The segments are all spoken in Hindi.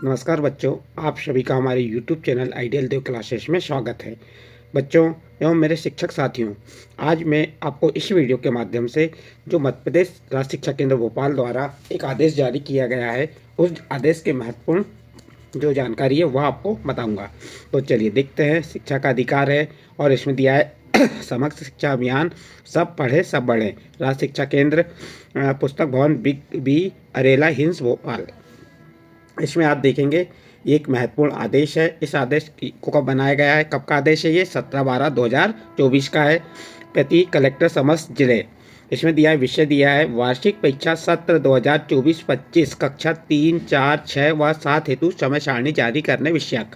नमस्कार बच्चों, आप सभी का हमारे YouTube चैनल आइडियल देव क्लासेस में स्वागत है। बच्चों एवं मेरे शिक्षक साथियों, आज मैं आपको इस वीडियो के माध्यम से जो मध्य प्रदेश राज्य शिक्षा केंद्र भोपाल द्वारा एक आदेश जारी किया गया है, उस आदेश के महत्वपूर्ण जो जानकारी है वह आपको बताऊंगा। तो चलिए देखते हैं। शिक्षा का अधिकार है और इसमें दिया है समग्र शिक्षा अभियान, सब पढ़े सब बढ़े, राज्य शिक्षा केंद्र, पुस्तक भवन बी अरेला हिंस भोपाल। इसमें आप देखेंगे एक महत्वपूर्ण आदेश है। इस आदेश को कब बनाया गया है, कब का आदेश है? ये 17/12/2024 का है। प्रति कलेक्टर समस्त जिले। इसमें दिया है, विषय दिया है वार्षिक परीक्षा सत्र 2024-25 कक्षा 3, 4, 6 व 7 हेतु समय सारणी जारी करने विषयक।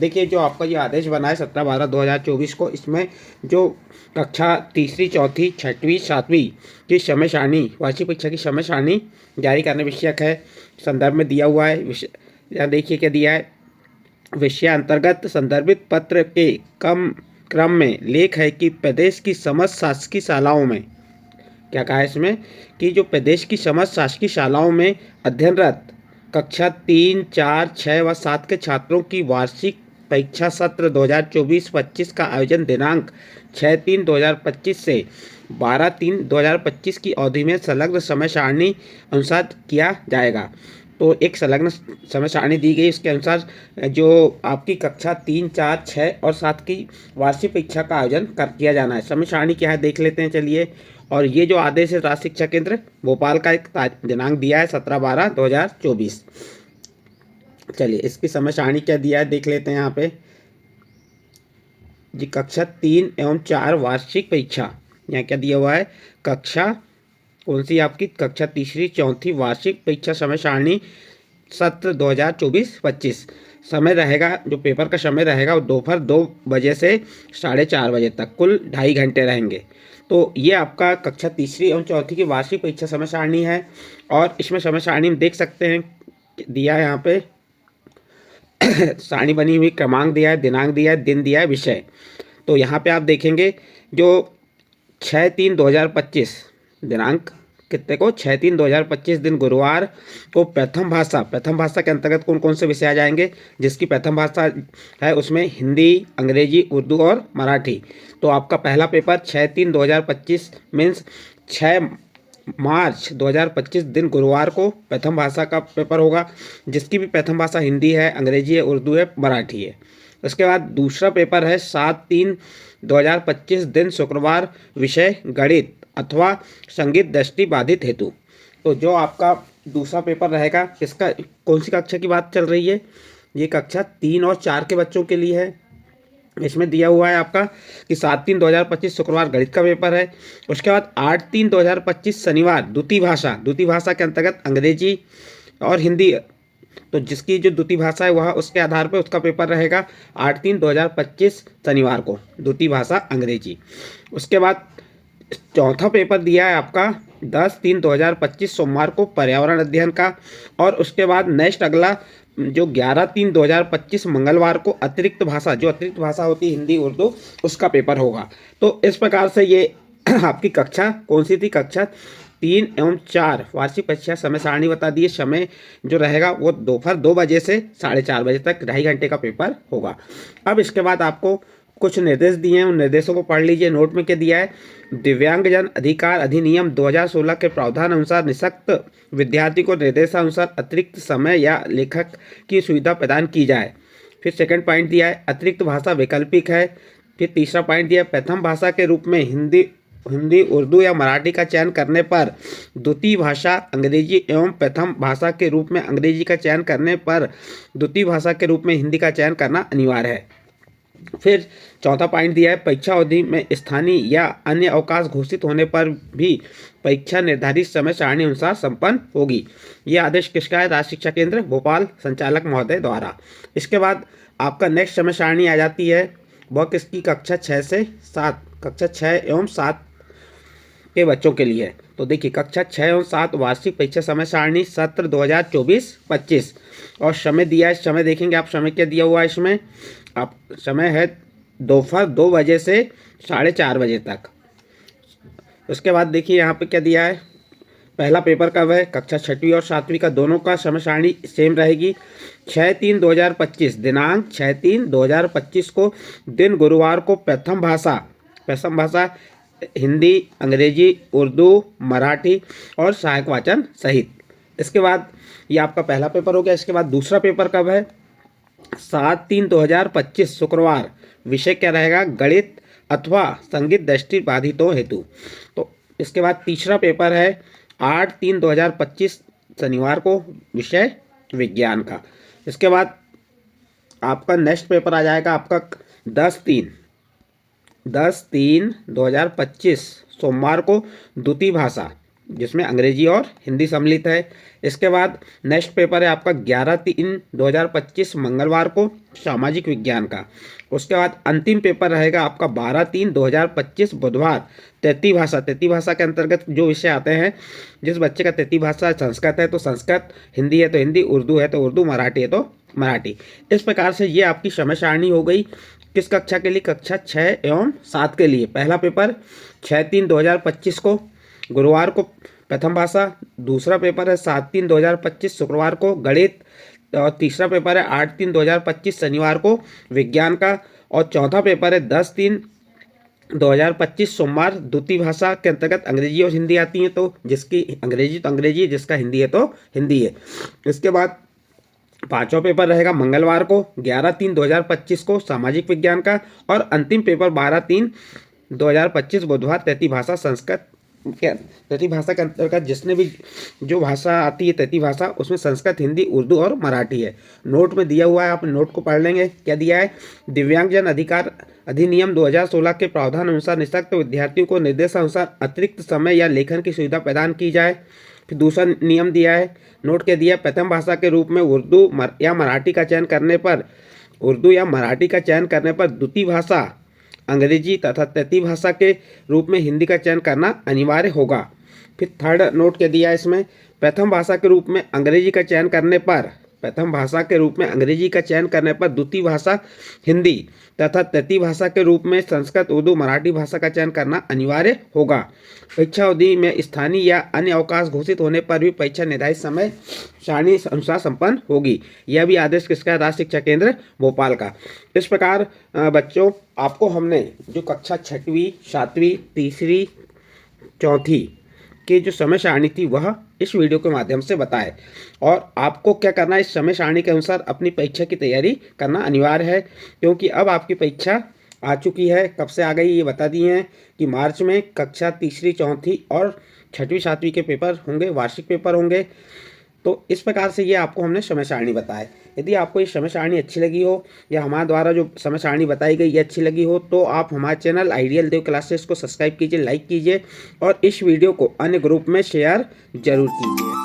देखिए, जो आपका ये आदेश बना है 17/12/2024 को, इसमें जो कक्षा तीसरी, चौथी, छठवीं, सातवीं की समय सारणी, वार्षिक परीक्षा की समय सारणी जारी करने विषयक है। संदर्भ में दिया हुआ है विषय, यहाँ देखिए क्या दिया है। विषय अंतर्गत संदर्भित पत्र के क्रम में लेख है कि प्रदेश की समस्त शासकीय शालाओं में, क्या कहा है इसमें, कि जो प्रदेश की समस्त शासकीय शालाओं में अध्ययनरत कक्षा 3, 4, 6 व 7 के छात्रों की वार्षिक परीक्षा सत्र 2024-25 का आयोजन दिनांक 6/3/2025 से 12/3/2025 की अवधि में संलग्न समय सारणी अनुसार किया जाएगा। तो एक संलग्न समय सारणी दी गई, इसके अनुसार जो आपकी कक्षा 3, 4, 6 और 7 की वार्षिक परीक्षा का आयोजन किया जाना है। समय सारणी क्या है देख लेते हैं, चलिए। और ये जो आदेश है राज्य शिक्षा केंद्र भोपाल का एक दिनांक दिया है 17/12/2024। चलिए इसकी समय सारणी क्या दिया है देख लेते हैं यहाँ पे। जी, कक्षा 3 एवं 4 वार्षिक परीक्षा, यहाँ क्या दिया हुआ है, कक्षा कौन सी आपकी, कक्षा तीसरी, चौथी वार्षिक परीक्षा समय सारणी सत्र 2024-25। समय रहेगा, जो पेपर का समय रहेगा वो दोपहर 2 बजे से 4:30 बजे तक, कुल 2.5 घंटे रहेंगे। तो ये आपका कक्षा तीसरी एवं चौथी की वार्षिक परीक्षा समय सारणी है। और इसमें समय सारणी में देख सकते हैं दिया है यहाँ पे सारणी बनी हुई, क्रमांक दिया है, दिनांक दिया है, दिन दिया है, विषय। तो यहाँ पे आप देखेंगे जो 6/3/2025 दिनांक कितने को, 6/3/2025 दिन गुरुवार को प्रथम भाषा के अंतर्गत कौन कौन से विषय आ जाएंगे, जिसकी प्रथम भाषा है उसमें हिंदी, अंग्रेजी, उर्दू और मराठी। तो आपका पहला पेपर 6/3/2025 मीन्स 6 मार्च 2025 दिन गुरुवार को प्रथम भाषा का पेपर होगा, जिसकी भी प्रथम भाषा हिंदी है, अंग्रेजी है, उर्दू है, मराठी है। उसके बाद दूसरा पेपर है 7/3/2025 दिन शुक्रवार, विषय गणित अथवा संगीत दृष्टि बाधित हेतु। तो जो आपका दूसरा पेपर रहेगा, इसका कौन सी कक्षा की बात चल रही है, ये कक्षा 3 और 4 के बच्चों के लिए है। इसमें दिया हुआ है आपका कि 7/3/2025 शुक्रवार गणित का पेपर है। उसके बाद 8/3/2025 शनिवार द्वितीय भाषा के अंतर्गत अंग्रेजी और हिंदी। तो जिसकी जो द्वितीय भाषा है वह उसके आधार पर उसका पेपर रहेगा 8/3/2025 शनिवार को, द्वितीय भाषा अंग्रेजी। उसके बाद चौथा पेपर दिया है आपका 10/3/2025 सोमवार को पर्यावरण अध्ययन का। और उसके बाद नेक्स्ट अगला जो 11/3/2025 मंगलवार को अतिरिक्त भाषा होती है हिंदी, उर्दू, उसका पेपर होगा। तो इस प्रकार से ये आपकी कक्षा कौन सी थी, कक्षा 3 एवं 4 वार्षिक परीक्षा समय सारणी बता दिए। समय जो रहेगा वो दोपहर 2 बजे से 4:30 बजे तक 2.5 घंटे का पेपर होगा। अब इसके बाद आपको कुछ निर्देश दिए हैं, उन निर्देशों को पढ़ लीजिए। नोट में क्या दिया है, दिव्यांगजन अधिकार अधिनियम 2016 के प्रावधान अनुसार निःशक्त विद्यार्थी को निर्देशानुसार अतिरिक्त समय या लेखक की सुविधा प्रदान की जाए। फिर सेकंड पॉइंट दिया है अतिरिक्त भाषा वैकल्पिक है। फिर तीसरा पॉइंट दिया है प्रथम भाषा के रूप में हिंदी, उर्दू या मराठी का चयन करने पर द्वितीय भाषा अंग्रेजी एवं प्रथम भाषा के रूप में अंग्रेजी का चयन करने पर द्वितीय भाषा के रूप में हिंदी का चयन करना अनिवार्य है। फिर चौथा पॉइंट दिया है परीक्षा अवधि में स्थानीय या अन्य अवकाश घोषित होने पर भी परीक्षा निर्धारित समय सारणी अनुसार संपन्न होगी। ये आदेश किसका है, राज्य शिक्षा केंद्र भोपाल संचालक महोदय द्वारा। इसके बाद आपका नेक्स्ट समय सारणी आ जाती है, वह किसकी, कक्षा 6 से 7, कक्षा 6 एवं 7 के बच्चों के लिए है। तो देखिए कक्षा 6 एवं 7 वार्षिक परीक्षा समय सारणी सत्र 2024-25। और समय दिया है, समय देखेंगे आप, समय क्या दिया हुआ है इसमें, आप समय है दोपहर 2 बजे से 4:30 बजे तक। उसके बाद देखिए यहाँ पे क्या दिया है, पहला पेपर कब है, कक्षा 6वीं और 7वीं का दोनों का समय सारणी सेम रहेगी। 6/3/2025 दिनांक 6/3/2025 को दिन गुरुवार को प्रथम भाषा हिंदी, अंग्रेजी, उर्दू, मराठी और सहायक वाचन सहित। इसके बाद ये आपका पहला पेपर हो गया। इसके बाद दूसरा पेपर कब है, 7/3/2025 शुक्रवार। विषय क्या रहेगा, गणित अथवा संगीत दृष्टि बाधितों हेतु। तो इसके बाद तीसरा पेपर है 8/3/2025 शनिवार को, विषय विज्ञान का। इसके बाद आपका नेक्स्ट पेपर आ जाएगा आपका 10/3/2025 सोमवार को, द्वितीय भाषा, जिसमें अंग्रेजी और हिंदी सम्मिलित है। इसके बाद नेक्स्ट पेपर है आपका 11/3/2025 मंगलवार को, सामाजिक विज्ञान का। उसके बाद अंतिम पेपर रहेगा आपका 12/3/2025 बुधवार, तृतीय भाषा के अंतर्गत जो विषय आते हैं, जिस बच्चे का तृतीय भाषा संस्कृत है तो संस्कृत, हिंदी है तो हिंदी, उर्दू है तो उर्दू, मराठी है तो मराठी। इस प्रकार से ये आपकी समय सारणी हो गई। किस कक्षा के लिए, कक्षा 6 एवं 7 के लिए। पहला पेपर 6/3/2025 को गुरुवार को प्रथम भाषा, दूसरा पेपर है 7/3/2025 शुक्रवार को गणित, और तीसरा पेपर है 8/3/2025 शनिवार को विज्ञान का, और चौथा पेपर है 10/3/2025 सोमवार, द्वितीय भाषा के अंतर्गत अंग्रेजी और हिंदी आती है, तो जिसकी अंग्रेजी तो अंग्रेजी है, जिसका हिंदी है तो हिंदी है। इसके बाद पांचवा पेपर रहेगा मंगलवार को 11/3/2025 को सामाजिक विज्ञान का, और अंतिम पेपर 12/3/2025 बुधवार, तृतीय भाषा संस्कृत के अंतर्गत जिसने भी जो भाषा आती है तृतीय भाषा, उसमें संस्कृत, हिंदी, उर्दू और मराठी है। नोट में दिया हुआ है, आप नोट को पढ़ लेंगे। क्या दिया है, दिव्यांगजन अधिकार अधिनियम 2016 के प्रावधान अनुसार निःशक्त विद्यार्थियों को निर्देशानुसार अतिरिक्त समय या लेखन की सुविधा प्रदान की जाए। फिर दूसरा नियम दिया है, नोट के दिया, प्रथम भाषा के रूप में उर्दू या मराठी का चयन करने पर द्वितीय भाषा अंग्रेजी तथा तृतीय भाषा के रूप में हिंदी का चयन करना अनिवार्य होगा। फिर थर्ड नोट के दिया है इसमें, प्रथम भाषा के रूप में अंग्रेजी का चयन करने पर द्वितीय भाषा हिंदी तथा तृतीय भाषा के रूप में संस्कृत, उर्दू, मराठी भाषा का चयन करना अनिवार्य होगा। परीक्षा अवधि में स्थानीय या अन्य अवकाश घोषित होने पर भी परीक्षा निर्धारित समय सारणी अनुसार संपन्न होगी। यह भी आदेश किसका है, राज्य शिक्षा केंद्र भोपाल का। इस प्रकार बच्चों, आपको हमने जो कक्षा 6वीं, 7वीं, तीसरी, चौथी की जो समय सारणी थी वह इस वीडियो के माध्यम से बताए। और आपको क्या करना है, इस समय सारणी के अनुसार अपनी परीक्षा की तैयारी करना अनिवार्य है, क्योंकि अब आपकी परीक्षा आ चुकी है। कब से आ गई ये बता दिए हैं कि मार्च में कक्षा तीसरी, चौथी और 6वीं, 7वीं के पेपर होंगे, वार्षिक पेपर होंगे। तो इस प्रकार से ये आपको हमने समय सारणी बताए। यदि आपको ये समय सारणी अच्छी लगी हो या हमारे द्वारा जो समय सारणी बताई गई ये अच्छी लगी हो, तो आप हमारे चैनल आइडियल देव क्लासेस को सब्सक्राइब कीजिए, लाइक कीजिए और इस वीडियो को अन्य ग्रुप में शेयर जरूर कीजिए।